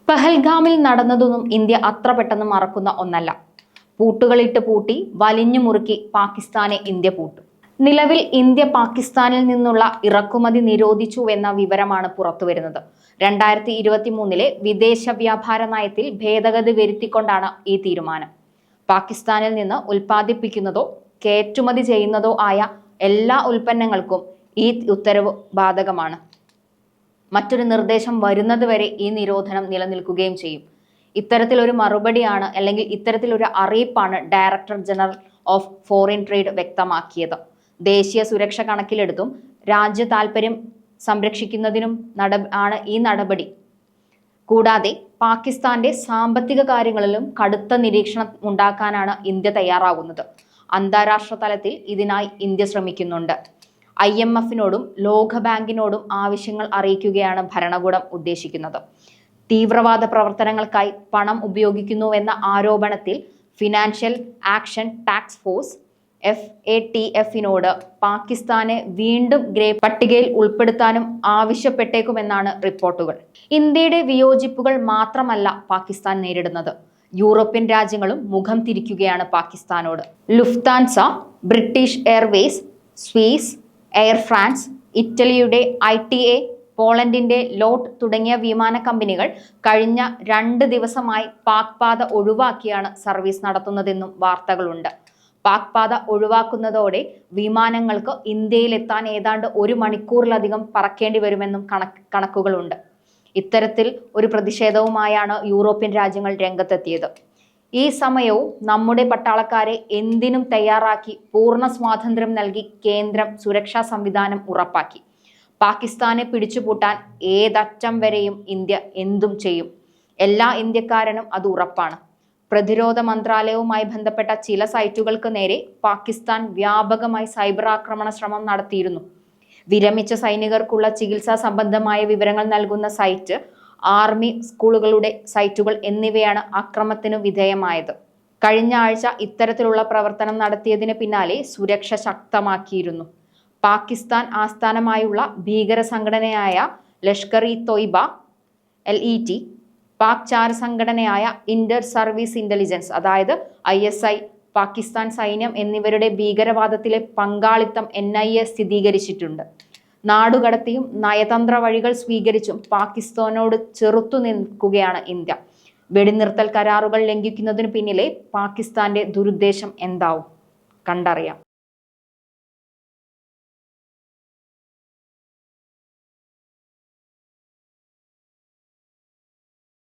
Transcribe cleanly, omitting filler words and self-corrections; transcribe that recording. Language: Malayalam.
പഹൽഗാമിൽ നടന്നതൊന്നും ഇന്ത്യ അത്ര പെട്ടെന്ന് മറക്കുന്ന ഒന്നല്ല. പൂട്ടുകളിട്ട് പൂട്ടി വലിഞ്ഞു മുറുക്കി പാകിസ്ഥാനെ ഇന്ത്യ പൂട്ടും. നിലവിൽ ഇന്ത്യ പാകിസ്ഥാനിൽ നിന്നുള്ള ഇറക്കുമതി നിരോധിച്ചുവെന്ന വിവരമാണ് പുറത്തുവരുന്നത്. 2023 വിദേശ വ്യാപാര നയത്തിൽ ഭേദഗതി വരുത്തിക്കൊണ്ടാണ് ഈ തീരുമാനം. പാകിസ്ഥാനിൽ നിന്ന് ഉൽപ്പാദിപ്പിക്കുന്നതോ കയറ്റുമതി ചെയ്യുന്നതോ ആയ എല്ലാ ഉൽപ്പന്നങ്ങൾക്കും ഈ ഉത്തരവ് ബാധകമാണ്. മറ്റൊരു നിർദ്ദേശം വരുന്നത് വരെ ഈ നിരോധനം നിലനിൽക്കുകയും ചെയ്യും. ഇത്തരത്തിലൊരു മറുപടിയാണ് അല്ലെങ്കിൽ ഇത്തരത്തിലൊരു അറിയിപ്പാണ് director general of foreign trade വ്യക്തമാക്കിയത്. ദേശീയ സുരക്ഷ കണക്കിലെടുത്തും രാജ്യ താൽപര്യം സംരക്ഷിക്കുന്നതിനും ആണ് ഈ നടപടി. കൂടാതെ പാകിസ്ഥാന്റെ സാമ്പത്തിക കാര്യങ്ങളിലും കടുത്ത നിരീക്ഷണം ഉണ്ടാക്കാനാണ് ഇന്ത്യ തയ്യാറാകുന്നത്. അന്താരാഷ്ട്ര തലത്തിൽ ഇതിനായി ഇന്ത്യ ശ്രമിക്കുന്നുണ്ട്. IMF-നോടും ലോകബാങ്കിനോടും ആവശ്യങ്ങൾ അറിയിക്കുകയാണ് ഭരണകൂടം ഉദ്ദേശിക്കുന്നത്. തീവ്രവാദ പ്രവർത്തനങ്ങൾക്കായി പണം ഉപയോഗിക്കുന്നുവെന്ന ആരോപണത്തിൽ ഫിനാൻഷ്യൽ ആക്ഷൻ ടാസ്ക് ഫോഴ്സ് FATF-നോട് പാകിസ്ഥാനെ വീണ്ടും ഗ്രേ പട്ടികയിൽ ഉൾപ്പെടുത്താനും ആവശ്യപ്പെട്ടേക്കുമെന്നാണ് റിപ്പോർട്ടുകൾ. ഇന്ത്യയുടെ വിയോജിപ്പുകൾ മാത്രമല്ല പാകിസ്ഥാൻ നേരിടുന്നത്. യൂറോപ്യൻ രാജ്യങ്ങളും മുഖം തിരിക്കുകയാണ് പാകിസ്ഥാനോട്. Lufthansa, British Airways, Suez, air France, ഇറ്റലിയുടെ ITA, പോളണ്ടിന്റെ ലോട്ട് തുടങ്ങിയ വിമാന കമ്പനികൾ കഴിഞ്ഞ 2 ദിവസമായി പാക് പാത ഒഴിവാക്കിയാണ് സർവീസ് നടത്തുന്നതെന്നും വാർത്തകളുണ്ട്. പാക് പാത ഒഴിവാക്കുന്നതോടെ വിമാനങ്ങൾക്ക് ഇന്ത്യയിലെത്താൻ ഏതാണ്ട് 1 മണിക്കൂറിലധികം പറക്കേണ്ടി വരുമെന്നും കണക്കുകളുണ്ട്. ഇത്തരത്തിൽ ഒരു പ്രതിഷേധവുമായാണ് യൂറോപ്യൻ രാജ്യങ്ങൾ രംഗത്തെത്തിയത്. ഈ സമയവും നമ്മുടെ പട്ടാളക്കാരെ എന്തിനും തയ്യാറാക്കി പൂർണ്ണ സ്വാതന്ത്ര്യം നൽകി കേന്ദ്രം സുരക്ഷാ സംവിധാനം ഉറപ്പാക്കി. പാകിസ്ഥാനെ പിടിച്ചുപൂട്ടാൻ ഏതറ്റം വരെയും ഇന്ത്യ എന്തും ചെയ്യും. എല്ലാ ഇന്ത്യക്കാരനും അത് ഉറപ്പാണ്. പ്രതിരോധ മന്ത്രാലയവുമായി ബന്ധപ്പെട്ട ചില സൈറ്റുകൾക്ക് നേരെ പാകിസ്ഥാൻ വ്യാപകമായി സൈബർ ആക്രമണ ശ്രമം നടത്തിയിരുന്നു. വിരമിച്ച സൈനികർക്കുള്ള ചികിത്സാ സംബന്ധമായ വിവരങ്ങൾ നൽകുന്ന സൈറ്റ്, ആർമി സ്കൂളുകളുടെ സൈറ്റുകൾ എന്നിവയാണ് ആക്രമണത്തിനു വിധേയമായത്. കഴിഞ്ഞ ആഴ്ച ഇത്തരത്തിലുള്ള പ്രവർത്തനം നടത്തിയതിന് പിന്നാലെ സുരക്ഷ ശക്തമാക്കിയിരുന്നു. പാകിസ്ഥാൻ ആസ്ഥാനമായുള്ള ഭീകര സംഘടനയായ ലഷ്കർ-ഇ-തോയ്ബ LET, പാക് ചാര സംഘടനയായ ഇന്റർ സർവീസ് ഇന്റലിജൻസ് അതായത് ISI, പാകിസ്ഥാൻ സൈന്യം എന്നിവരുടെ ഭീകരവാദത്തിലെ പങ്കാളിത്തം NIA സ്ഥിരീകരിച്ചിട്ടുണ്ട്. നാടുകടത്തിയും നയതന്ത്ര വഴികൾ സ്വീകരിച്ചും പാകിസ്ഥാനോട് ചെറുത്തു നിൽക്കുകയാണ് ഇന്ത്യ. വെടിനിർത്തൽ കരാറുകൾ ലംഘിക്കുന്നതിനു പിന്നിലെ പാകിസ്ഥാന്റെ ദുരുദ്ദേശം എന്താവും? കണ്ടറിയാം.